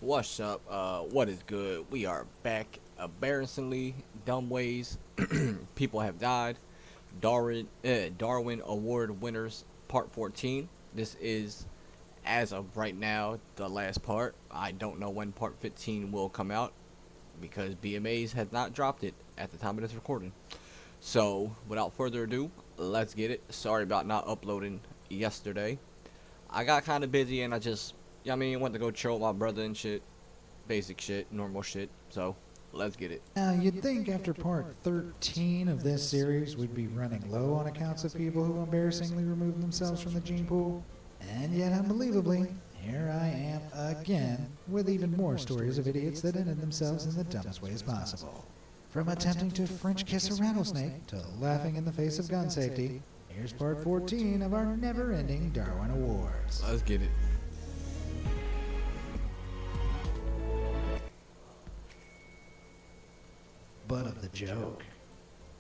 What's up? What is good? We are back. Embarrassingly dumb ways. People have died. Darwin Award winners, part 14. This is, as of right now, the last part. I don't know when part 15 will come out because BMAs has not dropped it at the time of this recording. So, without further ado, let's get it. Sorry about not uploading yesterday. I got kind of busy and went to go chill with my brother and shit. Basic shit, normal shit. So, let's get it. Now, you'd think after part 13 of this series we'd be running low on accounts of people who embarrassingly removed themselves from the gene pool. And yet, unbelievably, here I am again with even more stories of idiots that ended themselves in the dumbest ways possible. From attempting to French kiss a rattlesnake to laughing in the face of gun safety, here's part 14 of our never-ending Darwin Awards. Let's get it. Butt of the joke.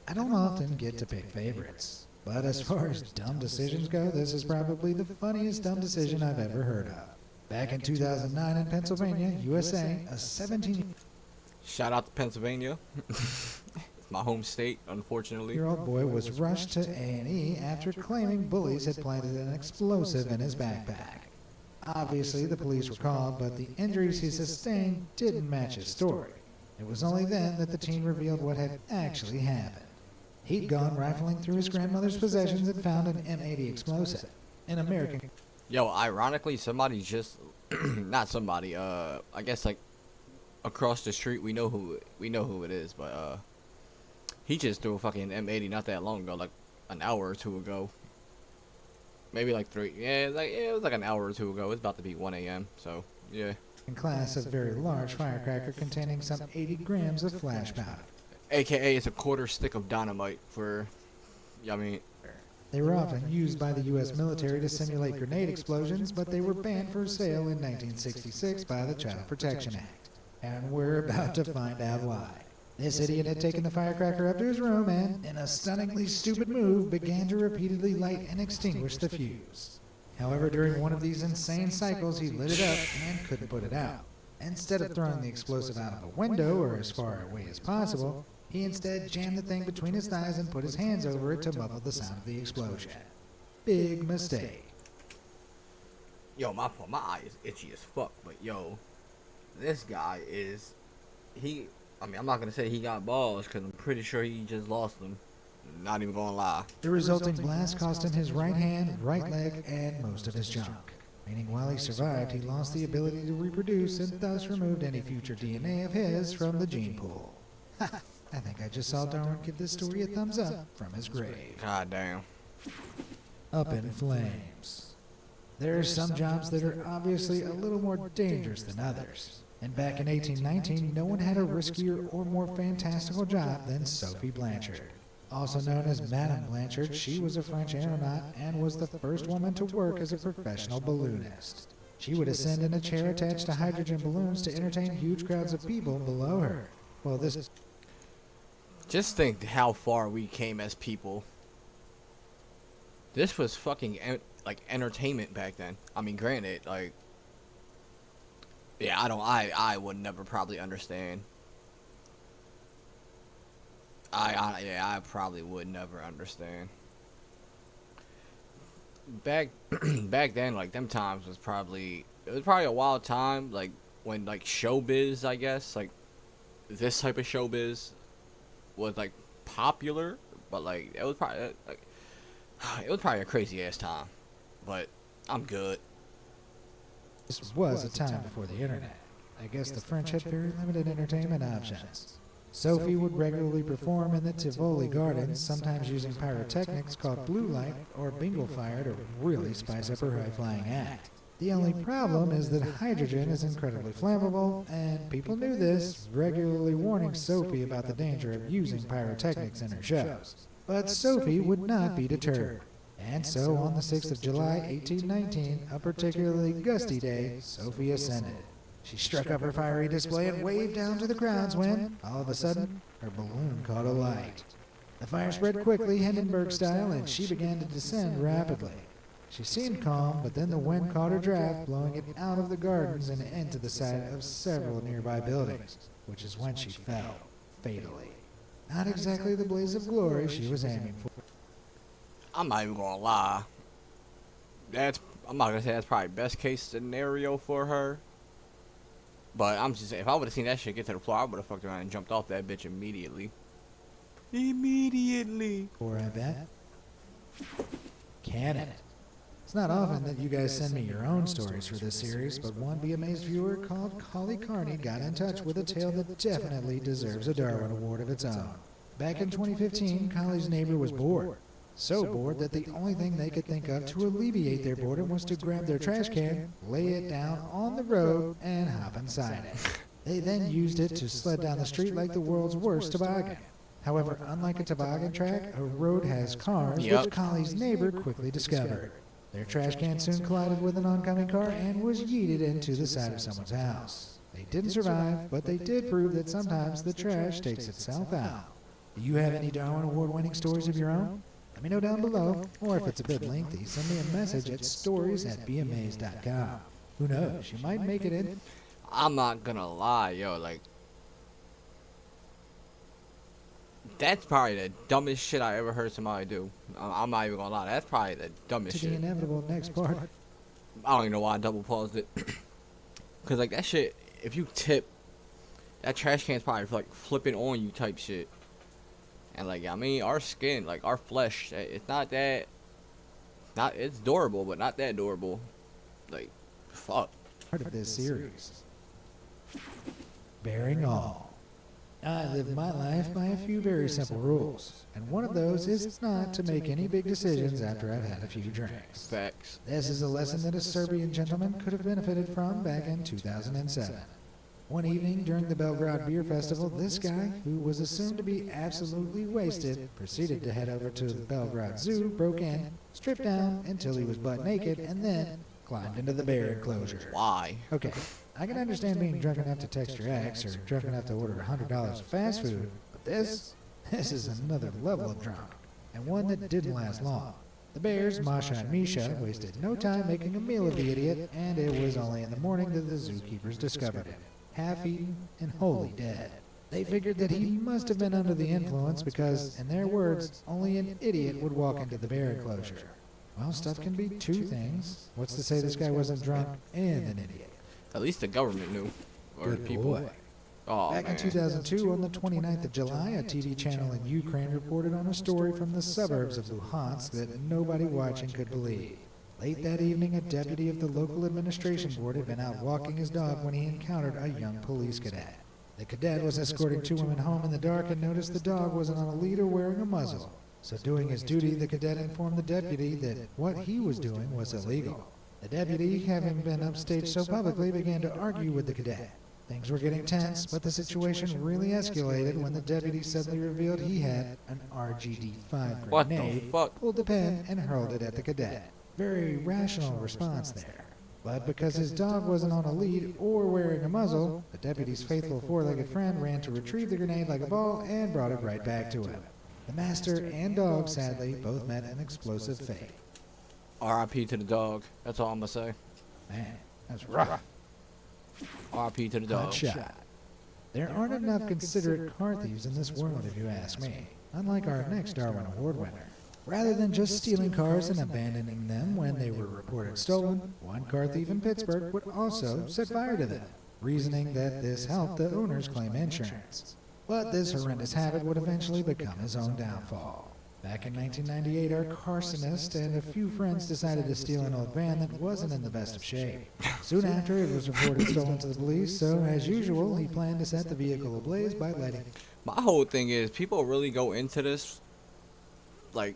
I don't often get to pick favorites, but as far as dumb decisions go, this is probably the funniest dumb decision I've ever heard of. Back in 2009 in Pennsylvania, USA, a 17 Shout out to Pennsylvania. It's my home state, unfortunately. year-old boy was rushed to A&E after claiming bullies had planted an explosive in his backpack. Obviously, the police were called, but the injuries he sustained didn't match his story. It was only then that the teen revealed what had actually happened. He'd gone rifling through his grandmother's possessions and found an M80 explosive, an American. Yo, ironically, somebody just, not somebody, I guess like across the street, we know who it is, but he just threw a fucking M80 not that long ago, like an hour or two ago. Maybe like three. Yeah, it was like an hour or two ago. It's about to be 1 a.m. So yeah. Class of very large firecracker containing some 80 grams of flash powder. AKA, it's a quarter stick of dynamite for, They were often used by the U.S. military to simulate grenade explosions, but they were banned for sale in 1966 by the Child Protection Act. And we're about to find out why. This idiot had taken the firecracker up to his room and, in a stunningly stupid move, began to repeatedly light and extinguish the fuse. However, during one of these insane cycles, he lit it up and couldn't put it out. Instead of throwing the explosive out of a window or as far away as possible, he instead jammed the thing between his thighs and put his hands over it to muffle the sound of the explosion. Big mistake. Yo, my eye is itchy as fuck, but yo, this guy is, I'm not gonna say he got balls, because I'm pretty sure he just lost them. Not even gonna lie. The resulting blast cost him his right hand, right leg, and most of his junk. Meaning while he survived, he lost the ability to reproduce and thus removed any future DNA of his from the gene pool. I think I just saw Darwin give this story a thumbs up from his grave. God damn. Up in flames. There are some jobs that are obviously a little more dangerous than others. And back in 1819, no one had a riskier or more fantastical job than Sophie Blanchard. Also known as Madame Blanchard, she was a French aeronaut and was the first woman to work as a professional balloonist. She would ascend in a chair attached to hydrogen balloons to entertain huge crowds of people below her. Well, this... Just think how far we came as people. This was fucking, entertainment back then. I mean, granted, yeah, I would never probably understand. I probably would never understand. Back then, them times was probably a wild time, when showbiz, I guess, this type of showbiz was popular, but it was probably a crazy ass time. But I'm good. This was a time before the internet. I guess the French had very limited entertainment options. Sophie would regularly perform in the Tivoli Gardens, sometimes using pyrotechnics called blue light or bingle fire to really spice up her high-flying act. The only problem is that hydrogen is incredibly flammable, and people knew this, regularly warning Sophie about the danger of using pyrotechnics in her shows. But Sophie would not be deterred. And so, on the 6th of July, 1819, a particularly gusty day, Sophie ascended. She struck up her fiery display and waved down to the crowds when, all of a sudden, her balloon caught alight. The fire spread quickly, Hindenburg style, and she began to descend rapidly. She seemed calm, but then the wind caught her draft, blowing it out of the gardens and into the side of several nearby buildings, which is when she fell, fatally. Not exactly the blaze of glory she was aiming for. I'm not even gonna lie. I'm not gonna say that's probably best case scenario for her. But I'm just saying, if I would have seen that shit get to the floor, I would have fucked around and jumped off that bitch immediately. Immediately. For I bet. Can it? It's not often that you guys send me your own stories for this series, but one Be Amazed viewer called Collie Carney got in touch with a tale that definitely deserves a Darwin Award of its own. Back in 2015, Collie's neighbor was bored. So bored that the only thing they could think of to alleviate their boredom was to grab their trash can, lay it down on the road, and hop inside it. They then used it to sled down the street like the world's worst toboggan. However, unlike a toboggan track, a road has cars, which Collie's neighbor quickly discovered. Their trash can soon collided with an oncoming car and was yeeted into the side of someone's house. They didn't survive, but they did prove that sometimes the trash takes itself out. Do you have any Darwin Award-winning stories of your own? Let me know down below, or if it's a bit lengthy, send me a message at stories@beamazed.com. Who knows, you might make it in. I'm not gonna lie, yo, like, that's probably the dumbest shit I ever heard somebody do. I'm not even gonna lie, that's probably the dumbest To the shit. inevitable next part. I don't even know why I double paused it. Cause like that shit, if you tip, that trash can's probably like flipping on you type shit. And like, I mean, our skin, like our flesh, it's not that, it's durable, but not that durable. Like, fuck. Part of this series. Bearing all. I live my life by a few very simple rules, and one of those is not to make any big decisions after I've had a few drinks. Facts. This is a lesson that a Serbian gentleman could have benefited from back in 2007. One evening during the Belgrade Beer Festival, this guy, who was assumed to be absolutely wasted, proceeded to head over to the Belgrade Zoo, broke in, stripped down until he was butt naked, and then climbed into the bear enclosure. Why? Okay, I can understand being drunk enough to text your ex or drunk enough to order $100 of fast food, but this is another level of drunk, and one that didn't last long. The bears, Masha and Misha, wasted no time making a meal of the idiot, and it was only in the morning that the zookeepers discovered him, half-eaten and wholly dead. They figured that he must have been under the influence because, in their words, only an idiot would walk into the bear enclosure. Well, stuff can be two things. What's to say this guy wasn't drunk and an idiot? At least the government knew. Or Good people. boy. Oh, Back in 2002, on the 29th of July, a TV channel in Ukraine reported on a story from the suburbs of Luhansk that nobody watching could believe. Late that evening, a deputy of the local administration board had been out walking his dog when he encountered a young police cadet. The cadet was escorting two women home in the dark and noticed the dog wasn't on a lead or wearing a muzzle. So doing his duty, the cadet informed the deputy that what he was doing was illegal. The deputy, having been upstaged so publicly, began to argue with the cadet. Things were getting tense, but the situation really escalated when the deputy suddenly revealed he had an RGD-5 What the grenade, fuck? pulled the pin, and hurled it at the cadet. Very rational response there. But because his dog wasn't on a lead or wearing a muzzle, the deputy's faithful four-legged friend ran to retrieve the grenade like a ball and brought it right back to him. The master and dog, sadly, both met an explosive fate. R.I.P. to the dog. That's all I'm gonna say. Man, that's rough. R.I.P. to the Hot dog. shot. There aren't enough considerate car thieves in this world, if you ask me. Unlike our next Darwin Award winner. Rather than just stealing cars and abandoning them when they were reported stolen, one car thief in Pittsburgh would also set fire to them, reasoning that this helped the owners claim insurance. But this horrendous habit would eventually become his own downfall. Back in 1998, our carcinist and a few friends decided to steal an old van that wasn't in the best of shape. Soon after, it was reported stolen to the police, so as usual, he planned to set the vehicle ablaze by lighting it. My whole thing is, people really go into this, like,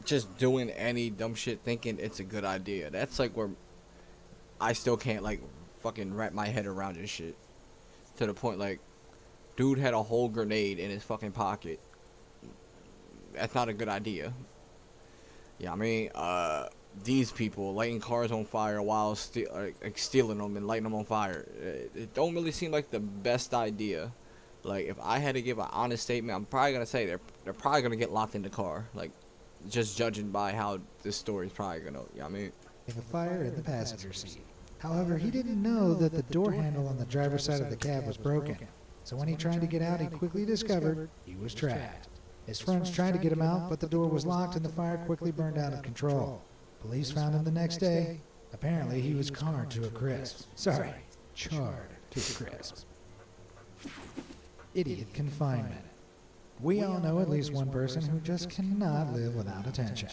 just doing any dumb shit thinking it's a good idea. That's like where I still can't, like, fucking wrap my head around this shit. To the point, like, dude had a whole grenade in his fucking pocket. That's not a good idea. Yeah, I mean, these people lighting cars on fire while stealing them and lighting them on fire. It don't really seem like the best idea. Like, if I had to give an honest statement, I'm probably gonna say they're probably gonna get locked in the car. Like, Just judging by how this story is probably gonna, you know what I mean? A fire in the passenger seat. However, he didn't know that the door handle on the driver's side of the cab was broken. So when he tried to get out, he quickly discovered he was trapped. His friends tried to get him out, but the door was locked and the fire quickly burned out of control. Police found him the next day. Apparently, he was charred to a crisp. Sorry, charred to a crisp. Idiot confinement. We all know at least one person who just cannot live without attention.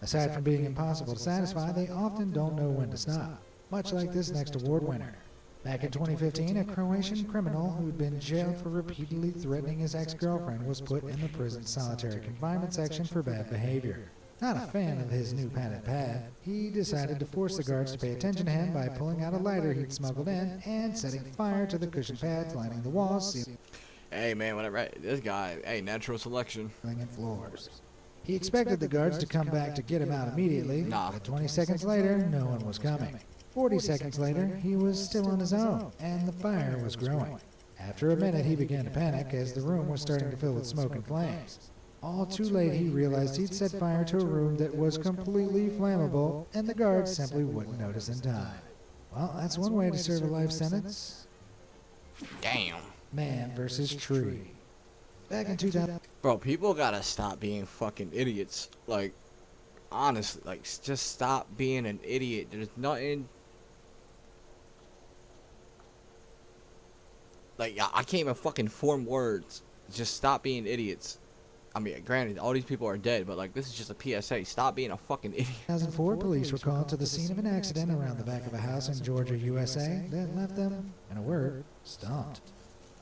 Aside from being impossible to satisfy, they often don't know when to stop, much like this next award winner. Back in 2015, a Croatian criminal who'd been jailed for repeatedly threatening his ex-girlfriend was put in the prison's solitary confinement section for bad behavior. Not a fan of his new padded pad, he decided to force the guards to pay attention to him by pulling out a lighter he'd smuggled in and setting fire to the cushion pads lining the walls, ceiling, Hey man, whatever. This guy, hey, natural selection. and floors. He expected the guards to come back to get him out immediately, but 20 seconds later, no one was coming. 40 seconds later, he was still on his own, and the fire was growing. After a minute, he began to panic as the room was starting to fill with smoke and flames. All too late, he realized he'd set fire to a room that was completely flammable, and the guards simply wouldn't notice in time. Well, that's one way to serve a life sentence. Damn. Man versus tree. Back in 2000, Bro, people gotta stop being fucking idiots. Like, honestly, like, just stop being an idiot. There's nothing. Like, I can't even fucking form words. Just stop being idiots. I mean, granted, all these people are dead, but like, this is just a PSA. Stop being a fucking idiot. 2004, police were called to the scene of an accident around the back of a house in Georgia, USA, that left them, in a word, stumped.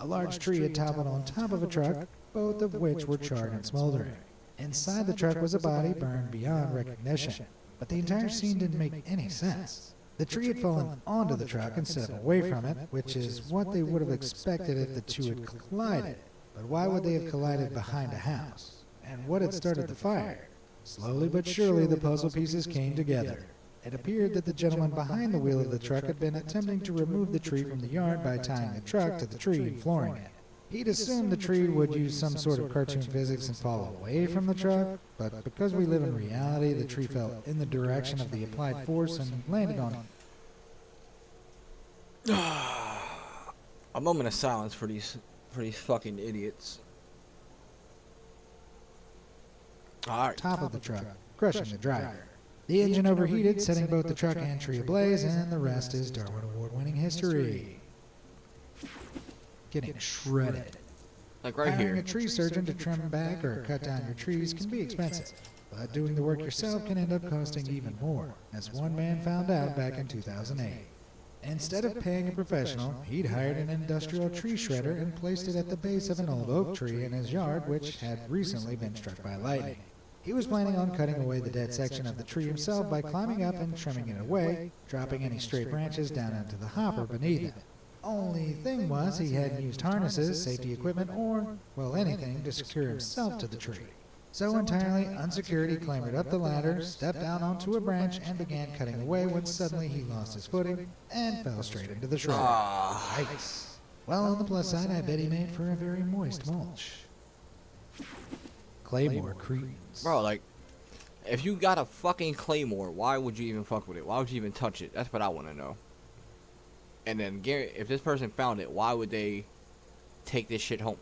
A large tree had toppled on top of a truck, both of which were charred and smoldering. Inside the truck was a body burned beyond recognition, but the entire scene didn't make any sense. The tree had fallen onto the truck instead of away from it, which is what they would have expected if the two had collided. But why would they have collided behind a house? And what had started the fire? Slowly but surely the puzzle pieces came together. It appeared that the gentleman behind the wheel of the truck had been attempting to remove the tree from the yard by tying the truck to the tree and flooring it. He'd assumed the tree would use some sort of cartoon physics and fall away from the truck, but because we live in reality, the tree fell in the direction of the applied force and landed on A moment of silence for these fucking idiots. Alright. top of the truck, crushing the driver. The engine overheated, setting both the truck and tree ablaze, and the rest is Darwin Award-winning history. Getting shredded. Like right Hiring here. a tree surgeon to trim back or cut down your trees can be expensive, but doing the work yourself can end up costing even more, as one man found out back in 2008. Instead of paying a professional, he'd hired an industrial tree shredder and placed it at the base of an old oak tree in his yard, which had recently been struck by lightning. He was planning on cutting away the dead section of the tree himself by climbing up and trimming it away, dropping any stray branches down into the hopper beneath it. Only thing was, he hadn't used harnesses, safety equipment, or, well, anything to secure himself to the tree. So entirely unsecured, he clambered up the ladder, stepped out onto a branch, and began cutting away when suddenly he lost his footing and fell straight into the shredder. Ah. Yikes. Well, on the plus side, I bet he made for a very moist mulch. Claymore Cretans. Bro, like, if you got a fucking claymore, why would you even fuck with it? Why would you even touch it? That's what I want to know. And then, Gary, if this person found it, why would they take this shit home?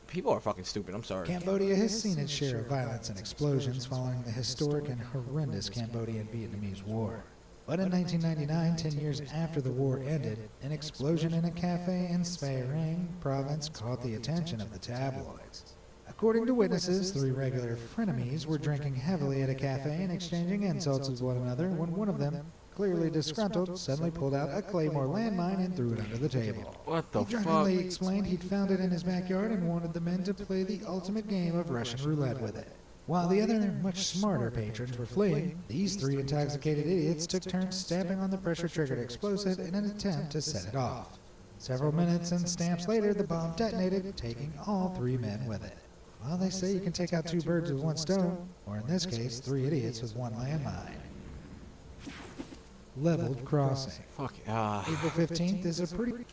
People are fucking stupid. I'm sorry. Cambodia has seen its share of violence and explosions following the historic and horrendous Cambodian-Vietnamese War. But in 1999, 10 years after the war ended, an explosion in a cafe in Svay Rieng province caught the attention of the tabloids. According to witnesses, three regular frenemies were drinking heavily at a cafe and exchanging insults with one another when one of them, clearly disgruntled, suddenly pulled out a Claymore landmine and threw it under the table. What the He fuck? drunkenly explained he'd found it in his backyard and wanted the men to play the ultimate game of Russian roulette with it. While the other, much smarter patrons were fleeing, these three intoxicated idiots took turns stamping on the pressure-triggered explosive in an attempt to set it off. Several minutes and stamps later, the bomb detonated, taking all three men with it. Well, they say you can take out two birds with one stone, or in this case, three idiots with one landmine. Leveled crossing. Fuck. April 15th is a pretty...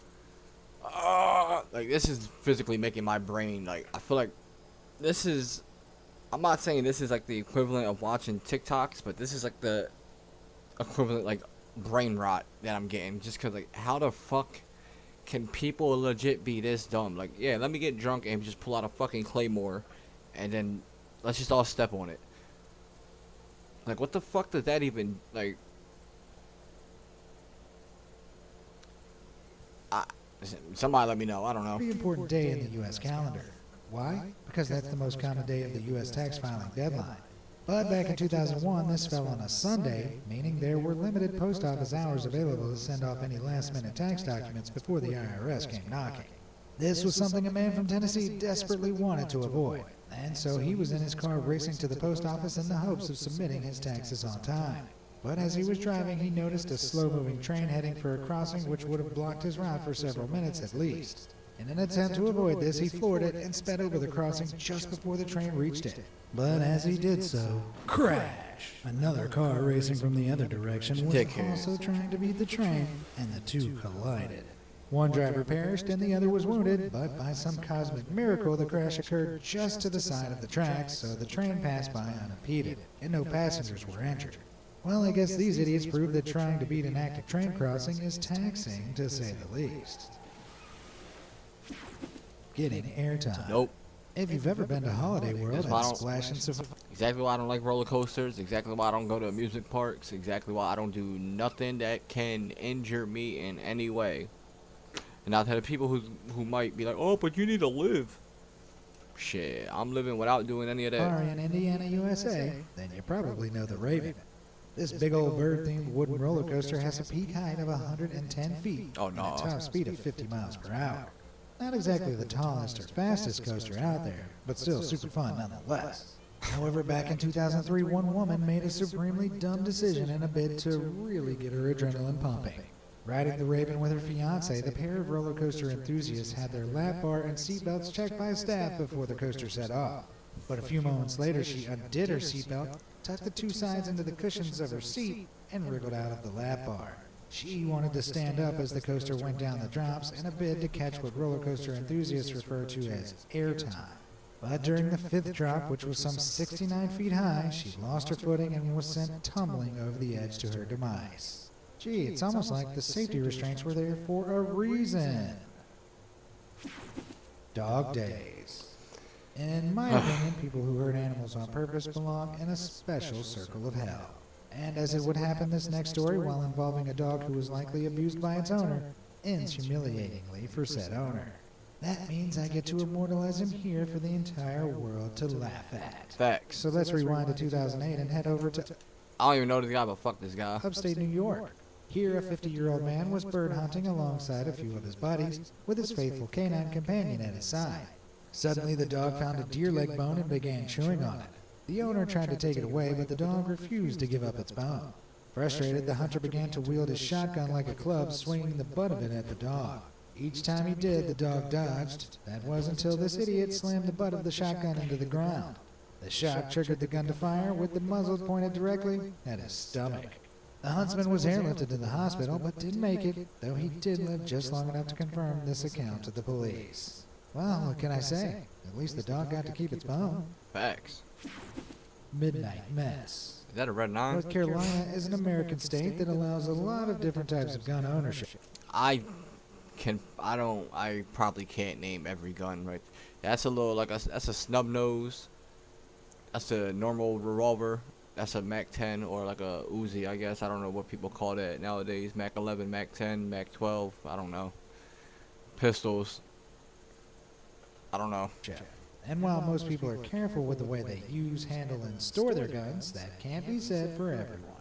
Like, this is physically making my brain, like, I feel like this is... I'm not saying this is like the equivalent of watching TikToks, but this is like the equivalent, like, brain rot that I'm getting. Just cause, like, how the fuck can people legit be this dumb? Like, yeah, let me get drunk and just pull out a fucking claymore, and then let's just all step on it. Like, what the fuck does that even, like? Somebody let me know. I don't know. Pretty important day in the U.S. calendar. Why? Because that's the most common day of the U.S. tax filing deadline. But back in 2001, this fell on a Sunday, meaning there were limited post office hours available to send off any last-minute tax documents before the IRS came knocking. This was something a man from Tennessee desperately wanted to avoid, and so he was in his car racing to the post office in the hopes of submitting his taxes on time. But as he was driving, he noticed a slow-moving train heading for a crossing which would have blocked his route for several minutes at least. In an attempt to avoid this, he floored it and sped over the crossing just before the train reached it. But as he did so, crash! Another car racing from the other direction was also trying to beat the train, and the two collided. One driver perished and the other was wounded, but by some cosmic miracle the crash occurred just to the side of the tracks, so the train passed by unimpeded, and no passengers were injured. Well, I guess these idiots proved that trying to beat an active train crossing is taxing, to say the least. Getting airtime. Nope. If you've ever been to Holiday World and Splash and Safari, Exactly why I don't like roller coasters. Exactly why I don't go to amusement parks. Exactly why I don't do nothing that can injure me in any way. And now to the people who might be like, oh, but you need to live. Shit, I'm living without doing any of that. in Indiana, USA, then you probably know the Raven. This big old bird-themed wooden roller coaster has a peak height of 110 feet Oh, and no. a top speed of 50 miles per hour. Not exactly the tallest or fastest coaster out there, but still super fun nonetheless. However, back in 2003, one woman made a supremely dumb decision in a bid to really get her adrenaline pumping. Riding the Raven with her fiancé, the pair of roller coaster enthusiasts had their lap bar and seatbelts checked by staff before the coaster set off. But a few moments later, she undid her seatbelt, tucked the two sides into the cushions of her seat, and wriggled out of the lap bar. She wanted to stand up as the coaster went down the drops in a bid to catch what roller coaster enthusiasts refer to as airtime. But during the fifth drop, which was some 69 feet high, she lost her footing and was sent tumbling over the edge to her demise. Gee, it's almost like the safety restraints were there for a reason. Dog days. In my opinion, people who hurt animals on purpose belong in a special circle of hell. And as it would happen, this next story, while involving a dog who was likely abused by its owner, ends humiliatingly for said owner. That means I get to immortalize him here for the entire world to laugh at. Facts. So let's rewind to 2008 and head over to I don't even know this guy, but fuck this guy. upstate New York. Here, a 50-year-old man was bird hunting alongside a few of his buddies, with his faithful canine companion at his side. Suddenly, the dog found a deer leg bone and began chewing on it. The owner tried to take it away, but the dog refused to give up its bone. Frustrated, the hunter began to wield his shotgun like a club, swinging the butt of it at the dog. Each time he did, the dog dodged. That was until this idiot slammed the butt of the shotgun into the ground. The shock triggered the gun to fire, with the muzzle pointed directly at his stomach. The huntsman was airlifted to the hospital, but didn't make it, though he did live just long enough to confirm this account to the police. Well, what can I say? At least the dog got to keep its bone. Facts. Midnight Mess. Is that a red 9? North Carolina is an American state that allows a lot of different types of gun ownership. I probably can't name every gun, right? That's a little, like, that's a snub nose. That's a normal revolver. That's a Mac 10 or like a Uzi, I guess. I don't know what people call that nowadays. Mac 11, Mac 10, Mac 12. I don't know. Pistols. I don't know. And while most people are careful with the way they use, handle, and store their guns, that can't be said for everyone.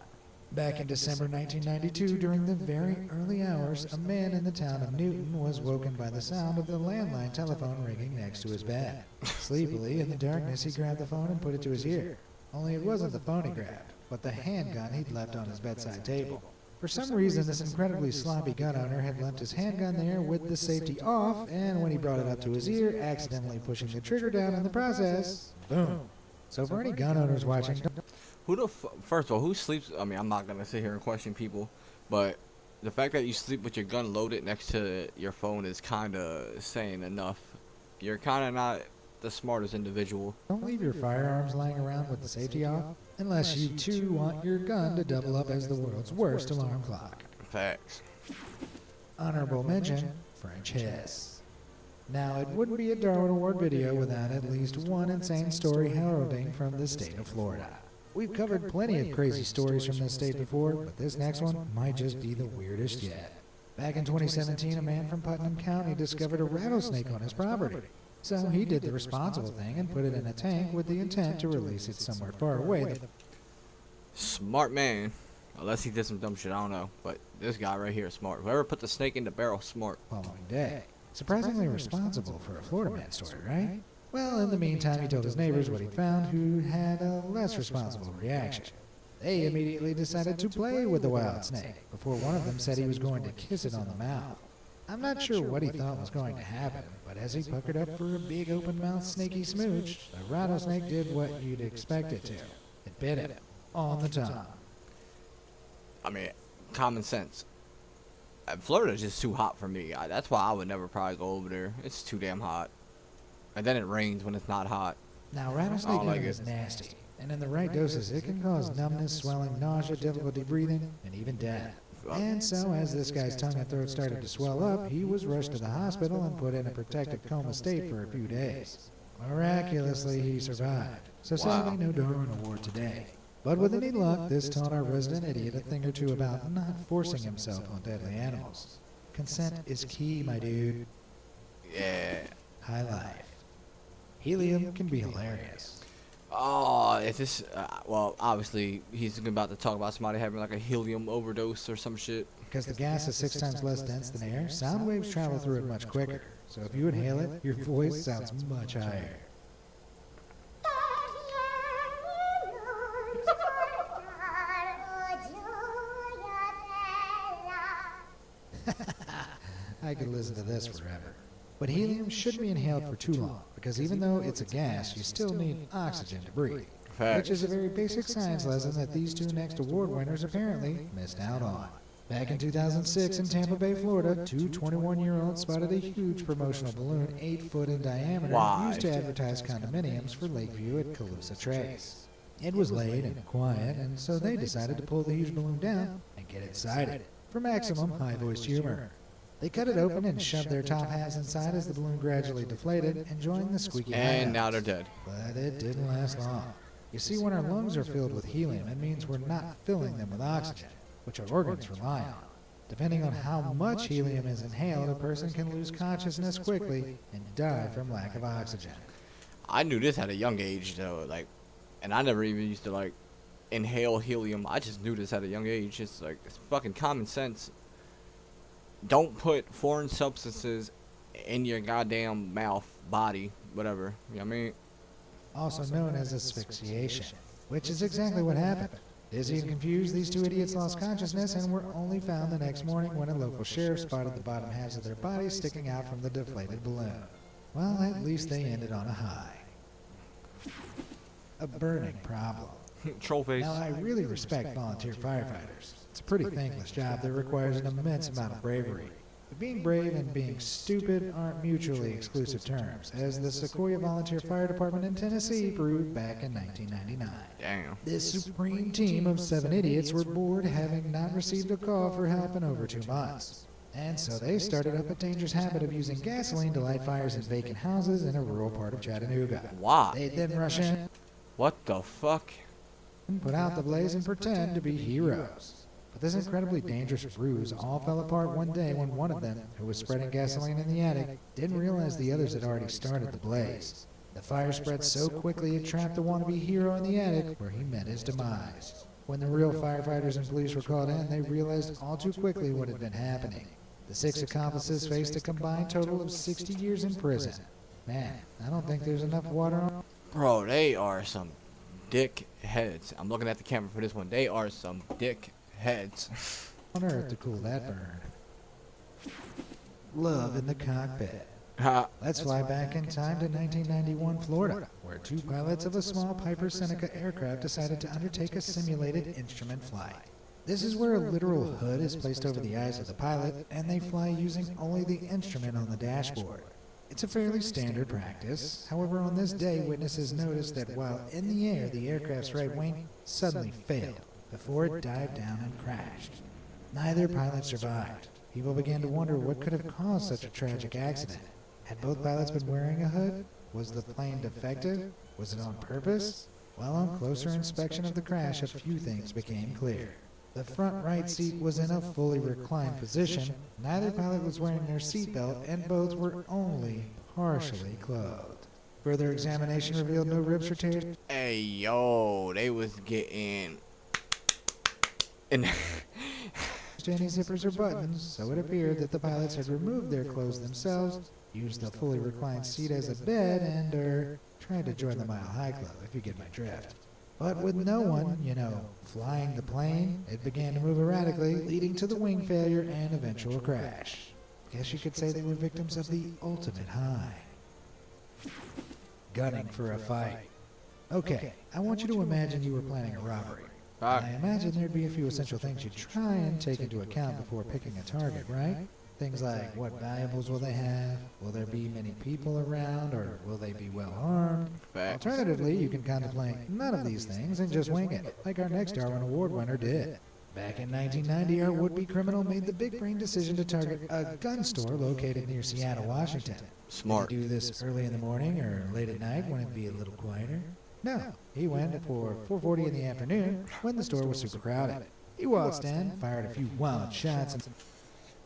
Back in December 1992, during the very early hours, a man in the town of Newton was woken by the sound of the landline telephone ringing next to his bed. Sleepily, in the darkness, he grabbed the phone and put it to his ear. Only it wasn't the phone he grabbed, but the handgun he'd left on his bedside table. For some reason, this incredibly sloppy gun owner had left his handgun there with the safety off, and when he brought it up to his ear, accidentally pushing the trigger down in the process, boom. So for any gun owners watching, First of all, who sleeps? I mean, I'm not gonna sit here and question people, but the fact that you sleep with your gun loaded next to your phone is kind of saying enough. You're kind of not the smartest individual. Don't leave your firearms lying around with the safety off, unless you too want your gun to double up as the world's worst alarm clock. Facts. Honorable mention, French hiss. Now, it wouldn't be a Darwin Award video without at least one insane story heralding from the state of Florida. We've covered plenty of crazy stories from this state before, but this next one might just be the weirdest yet. Back in 2017, a man from Putnam County discovered a rattlesnake on his property. So he did the responsible thing and put it in a tank with the intent to release it somewhere far away. Smart man. Unless he did some dumb shit, I don't know. But this guy right here is smart. Whoever put the snake in the barrel, smart. Following day. Surprisingly responsible for a Florida man story, right? Well, in the meantime, he told his neighbors what he found, who had a less responsible reaction. They immediately decided to play with the wild snake, before one of them said he was going to kiss it on the mouth. I'm not sure what he thought was going to happen, but as he puckered up for a big open-mouthed snaky smooch, the rattlesnake did what you'd expect it to. It bit him on the tongue. I mean, common sense. Florida's just too hot for me. That's why I would never probably go over there. It's too damn hot. And then it rains when it's not hot. Now, rattlesnake venom is nasty, and in the right doses, it can cause numbness, swelling, nausea, difficulty breathing, and even death. And so, as this guy's tongue and throat started to swell up, he was rushed to the hospital and put in a protective coma state for a few days. Miraculously, he survived. So sadly, no Darwin Award today. But with any luck, this taught our resident idiot a thing or two about not forcing himself on deadly animals. Consent is key, my dude. Yeah. High life. Helium can be hilarious. Oh, it's just, well, obviously, he's about to talk about somebody having like a helium overdose or some shit. Because the gas is 6 times less dense than air, sound waves travel through it much quicker. So if you inhale it, your voice sounds much higher. I could listen to this forever. But helium shouldn't be inhaled for too long, because even though it's a gas, you still need oxygen to breathe. Which is a very basic science lesson that these two next award winners apparently missed out on. Back in 2006 in Tampa Bay, Florida, two 21-year-olds spotted a huge promotional balloon 8 foot in diameter used to advertise condominiums for Lakeview at Calusa Trace. It was late and quiet, and so they decided to pull the huge balloon down and get it sighted for maximum high-voiced humor. They cut it open and shoved their top halves inside as the balloon gradually deflated, enjoying the squeaky And now they're dead. But it didn't last long. You see, when our lungs are filled with helium, it means we're not filling them with oxygen, which our organs rely on. Depending on how much helium is inhaled, a person can lose consciousness quickly and die from lack of oxygen. I knew this at a young age, though, like, and I never even used to, like, inhale helium. I just knew this at a young age. It's like, it's fucking common sense. Don't put foreign substances in your goddamn mouth, body, whatever. You know what I mean? Also known as asphyxiation, which is exactly what happened. Dizzy and confused, these two idiots lost consciousness and were only found the next morning when a local sheriff spotted the bottom halves of their bodies sticking out from the deflated balloon. Well, at least they ended on a high. A burning problem. Troll face. Now, I really respect volunteer firefighters. It's a pretty thankless job that requires an immense amount of bravery. But being brave and being stupid aren't mutually exclusive terms, as the Sequoia Volunteer Fire Department in Tennessee proved back in 1999. Damn. This supreme team of 7 idiots were bored having not received a call for help in over 2 months. And so they started up a dangerous habit of using gasoline to light fires in vacant houses in a rural part of Chattanooga. Why? They'd then rush in What the fuck? and put out the blaze and pretend to be heroes. But this incredibly dangerous ruse all fell apart one day when one of them, who was spreading gasoline in the attic, didn't realize the others had already started the blaze. The fire spread so quickly it trapped the wannabe hero in the attic, where he met his demise. When the real firefighters and police were called in, they realized all too quickly what had been happening. The 6 accomplices faced a combined total of 60 years in prison. Man, I don't think there's enough water on... Bro, they are some dick heads. I'm looking at the camera for this one. They are some dick heads. on earth to cool that burn. Love in the cockpit. Let's fly back in time to 1991 Florida, where 2 pilots of a small Piper Seneca aircraft decided to undertake a simulated instrument flight. This is where a literal hood is placed over the eyes of the pilot, and they fly using only the instrument on the dashboard. It's a fairly standard practice. However, on this day, witnesses noticed that while in the air, the aircraft's right wing suddenly failed before it dived down and crashed. Neither pilot survived. People began to wonder what could have caused such a tragic accident. Had both pilots been wearing a hood? Was the plane defective? Was it on purpose? Well, on closer inspection of the crash, a few things became clear. The front right seat was in a fully reclined position, neither pilot was wearing their seatbelt, and both were only partially clothed. Further examination revealed no ribs or tears. Hey, yo, they was getting... And Any zippers or buttons, so it appeared that the pilots had removed their clothes themselves, used the fully reclined seat as a bed, and tried to join the Mile High Club, if you get my drift. But with no one, flying the plane, it began to move erratically, leading to the wing failure and eventual crash. Guess you could say they were victims of the ultimate high. Gunning for a fight. Okay, I want you to imagine you were planning a robbery. I imagine there'd be a few essential things you'd try and take into account before picking a target, right? Things like, what valuables will they have? Will there be many people around, or will they be well armed? Alternatively, you can contemplate none of these things and just wing it, like our next Darwin Award winner did. Back in 1990, our would-be criminal made the big-brain decision to target a gun store located near Seattle, Washington. smart. Did he do this early in the morning or late at night when it'd be a little quieter? No, he went for 4:40 in the afternoon when the store was super crowded. He waltzed in, fired a few wild shots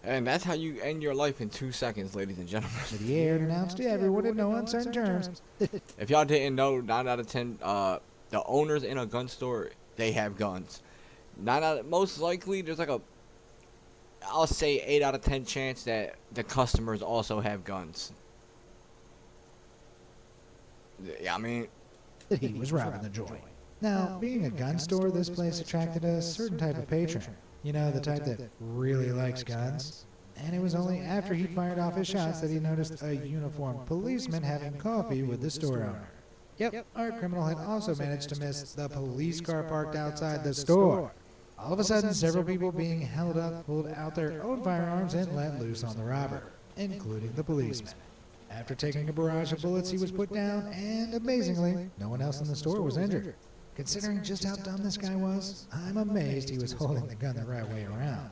And that's how you end your life in 2 seconds, ladies and gentlemen. into the air and announced to everyone in no uncertain terms. If y'all didn't know, 9 out of 10, the owners in a gun store, they have guns. Most likely, there's like I'll say 8 out of 10 chance that the customers also have guns. Yeah, I mean, That he was robbing the joint. Now, being a gun store, this place attracted a certain type of patron. You know, the type that really likes guns. And it was only after he fired off his shots that he noticed a uniformed policeman having coffee with the store owner. Yep, our criminal had also managed to miss the police car parked outside the store. All of a sudden, several people being held up pulled out their own firearms and let loose on the robber, including the policeman. After taking a barrage of bullets, he was put down, and amazingly, no one else in the store was injured. Considering just how dumb this guy was, I'm amazed he was holding the gun the right way around.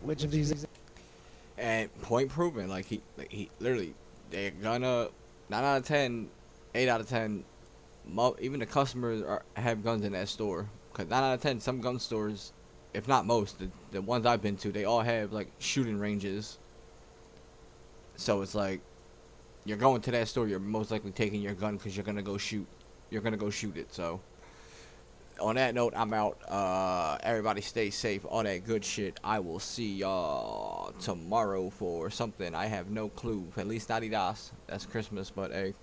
Which of these... and point proven, like he literally, they're gonna 9 out of 10, 8 out of 10. Even the customers have guns in that store. Cause 9 out of 10, some gun stores, if not most, the ones I've been to, they all have like shooting ranges. So it's like, you're going to that store, you're most likely taking your gun because you're gonna go shoot. You're gonna go shoot it. So on that note, I'm out. Everybody stay safe, all that good shit. I will see y'all tomorrow for something I have no clue. Feliz Navidad. That's Christmas, but hey.